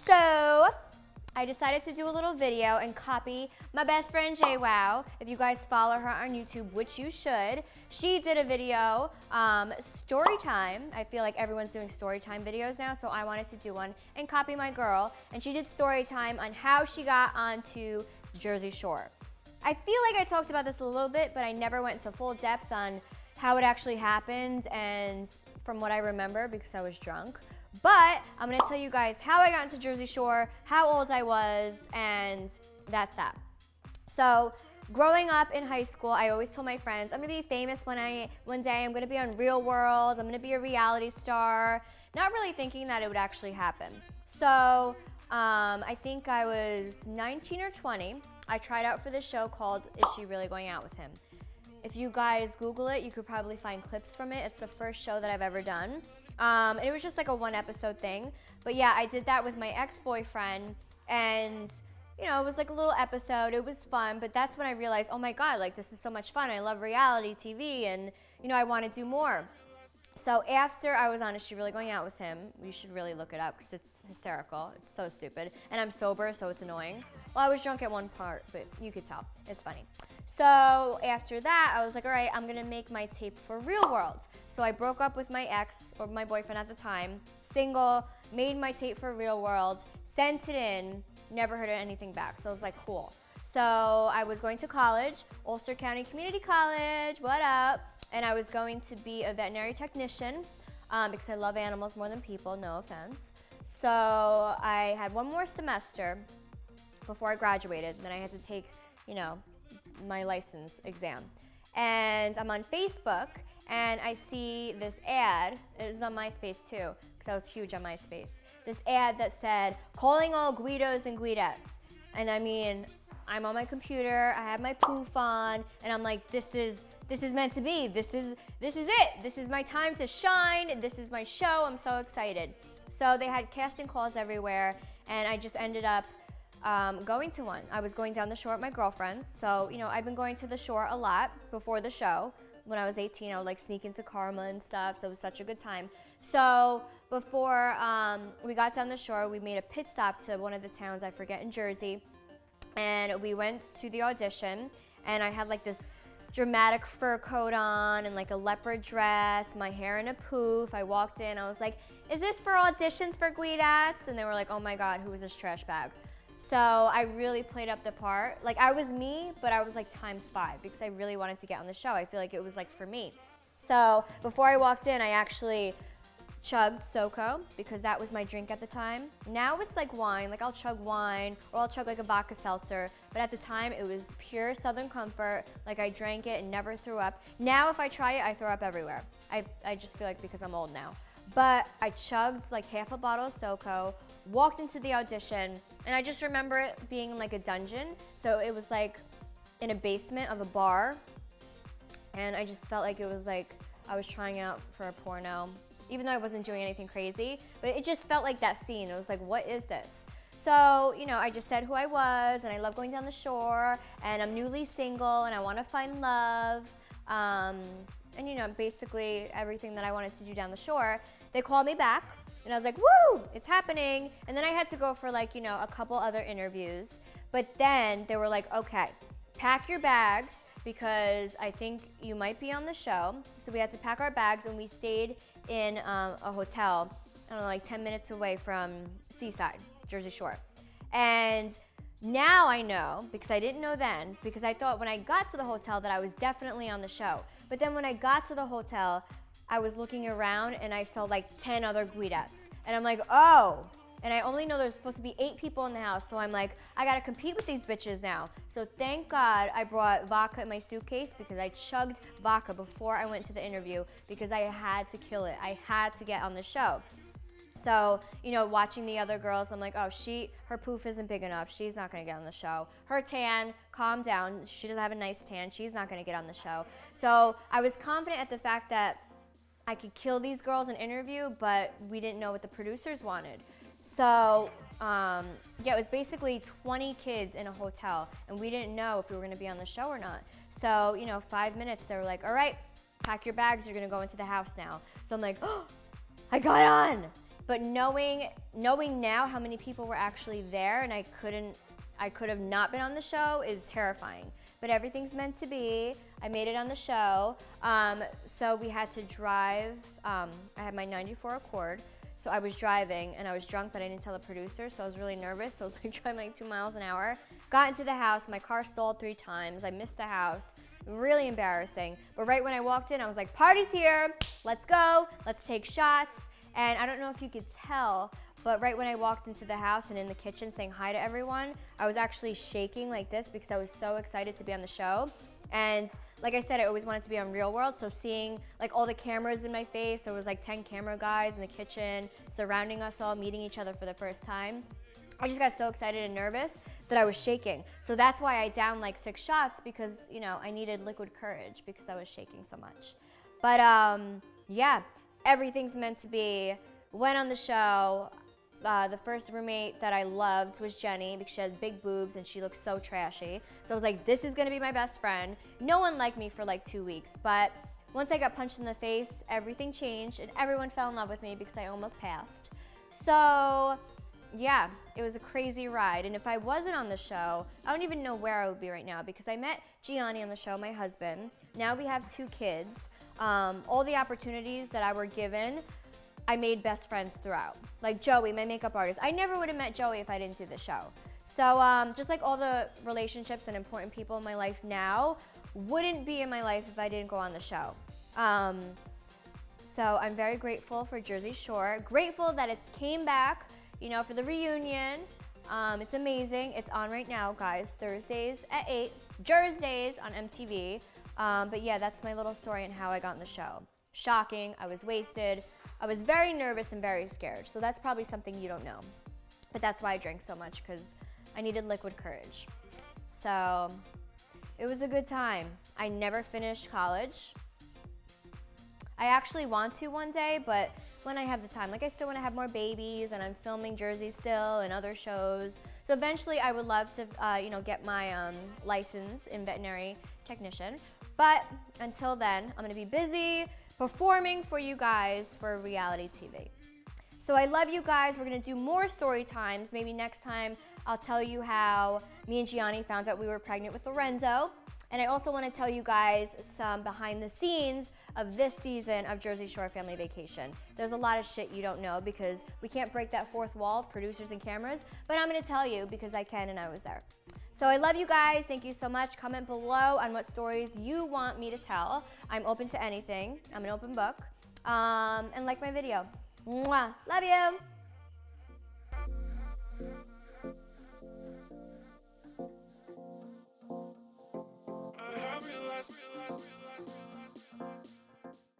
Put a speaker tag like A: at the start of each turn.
A: So I decided to do a little video and copy my best friend JWoww. If you guys follow her on YouTube, which you should, she did a video, story time. I feel like everyone's doing story time videos now, so I wanted to do one and copy my girl. And she did story time on how she got onto Jersey Shore. I feel like I talked about this a little bit, but I never went into full depth on how it actually happened and from what I remember because I was drunk. But I'm gonna tell you guys how I got into Jersey Shore, how old I was, and that's that. So growing up in high school, I always told my friends, I'm gonna be famous one day, I'm gonna be on Real World, I'm gonna be a reality star, not really thinking that it would actually happen. So I think I was 19 or 20. I tried out for this show called Is She Really Going Out With Him? If you guys Google it, you could probably find clips from it. It's the first show that I've ever done. It was just like a one episode thing. But yeah, I did that with my ex-boyfriend and you know, it was like a little episode. It was fun, but that's when I realized, oh my God, like this is so much fun. I love reality TV and you know, I want to do more. So after I was on Is She Really Going Out With Him? You should really look it up because it's hysterical. It's so stupid. And I'm sober, so it's annoying. Well, I was drunk at one part, but you could tell. It's funny. So after that, I was like, all right, I'm gonna make my tape for Real World. So I broke up with my ex, or my boyfriend at the time, single, made my tape for Real World, sent it in, never heard anything back. So I was like, cool. So I was going to college, Ulster County Community College, what up? And I was going to be a veterinary technician because I love animals more than people, no offense. So I had one more semester before I graduated. Then I had to take, you know, my license exam. And I'm on Facebook and I see this ad. It was on MySpace too, because I was huge on MySpace. This ad that said, calling all Guidos and Guidettes. And I mean, I'm on my computer, I have my poof on, and I'm like, this is meant to be. This is it. This is my time to shine. This is my show. I'm so excited. So they had casting calls everywhere, and I just ended up going to one. I was going down the shore with my girlfriends. So, you know, I've been going to the shore a lot before the show. When I was 18, I would like sneak into Karma and stuff. So it was such a good time. So before we got down the shore, we made a pit stop to one of the towns, I forget, in Jersey. And we went to the audition, and I had like this dramatic fur coat on and like a leopard dress, my hair in a poof. I walked in, I was like, is this for auditions for Guidettes? And they were like, oh my God, who is this trash bag? So I really played up the part. Like I was me, but I was like ×5 because I really wanted to get on the show. I feel like it was like for me. So before I walked in, I actually chugged SoCo because that was my drink at the time. Now it's like wine, like I'll chug wine or I'll chug like a vodka seltzer, but at the time it was pure Southern Comfort, like I drank it and never threw up. Now if I try it, I throw up everywhere. I just feel like because I'm old now. But I chugged like half a bottle of SoCo, walked into the audition, and I just remember it being like a dungeon. So it was like in a basement of a bar, and I just felt like it was like I was trying out for a porno. Even though I wasn't doing anything crazy, but it just felt like that scene. It was like, what is this? So, you know, I just said who I was, and I love going down the shore, and I'm newly single, and I want to find love, and, you know, basically everything that I wanted to do down the shore. They called me back, and I was like, woo, it's happening. And then I had to go for like, you know, a couple other interviews, but then they were like, okay, pack your bags, because I think you might be on the show. So we had to pack our bags, and we stayed in a hotel, I don't know, like 10 minutes away from Seaside, Jersey Shore. And now I know, because I didn't know then, because I thought when I got to the hotel that I was definitely on the show. But then when I got to the hotel, I was looking around and I saw like 10 other Guidettes. And I'm like, oh. And I only know there's supposed to be 8 people in the house. So I'm like, I gotta compete with these bitches now. So thank God I brought vodka in my suitcase because I chugged vodka before I went to the interview because I had to kill it. I had to get on the show. So, you know, watching the other girls, I'm like, oh, her poof isn't big enough. She's not gonna get on the show. Her tan, calm down. She doesn't have a nice tan. She's not gonna get on the show. So I was confident at the fact that I could kill these girls in interview, but we didn't know what the producers wanted. So, yeah, it was basically 20 kids in a hotel, and we didn't know if we were going to be on the show or not. So, you know, 5 minutes, they were like, all right, pack your bags, you're going to go into the house now. So I'm like, oh, I got on. But knowing now how many people were actually there and I could have not been on the show is terrifying. But everything's meant to be. I made it on the show. So we had to drive. I had my 94 Accord. So I was driving and I was drunk, but I didn't tell the producer. So I was really nervous. So I was like driving like 2 miles an hour. Got into the house. My car stalled 3 times. I missed the house. Really embarrassing. But right when I walked in, I was like, party's here. Let's go. Let's take shots. And I don't know if you could tell, but right when I walked into the house and in the kitchen saying hi to everyone, I was actually shaking like this because I was so excited to be on the show. And like I said, I always wanted to be on Real World, so seeing like all the cameras in my face, there was like 10 camera guys in the kitchen surrounding us all, meeting each other for the first time. I just got so excited and nervous that I was shaking. So that's why I downed like 6 shots because, you know, I needed liquid courage because I was shaking so much. But yeah, everything's meant to be. Went on the show. The first roommate that I loved was Jenny because she has big boobs and she looks so trashy. So I was like, this is gonna be my best friend. No one liked me for like 2 weeks, but once I got punched in the face, everything changed and everyone fell in love with me because I almost passed. So yeah, it was a crazy ride. And if I wasn't on the show, I don't even know where I would be right now because I met Gianni on the show, my husband. Now we have 2 kids. All the opportunities that I were given, I made best friends throughout. Like Joey, my makeup artist. I never would have met Joey if I didn't do the show. So just like all the relationships and important people in my life now wouldn't be in my life if I didn't go on the show. So I'm very grateful for Jersey Shore. Grateful that it came back, you know, for the reunion. It's amazing. It's on right now, guys. Thursdays at 8. Jersdays on MTV. But yeah, that's my little story and how I got on the show. Shocking. I was wasted. I was very nervous and very scared. So that's probably something you don't know. But that's why I drank so much, because I needed liquid courage. So it was a good time. I never finished college. I actually want to one day, but when I have the time. Like I still want to have more babies and I'm filming Jersey still and other shows. So eventually I would love to, you know, get my license in veterinary technician. But until then, I'm going to be busy performing for you guys for reality TV. So I love you guys. We're going to do more story times. Maybe next time I'll tell you how me and Gianni found out we were pregnant with Lorenzo. And I also want to tell you guys some behind the scenes of this season of Jersey Shore Family Vacation. There's a lot of shit you don't know because we can't break that 4th wall of producers and cameras, but I'm going to tell you because I can and I was there. So I love you guys. Thank you so much. Comment below on what stories you want me to tell. I'm open to anything. I'm an open book. And like my video. Mwah. Love you.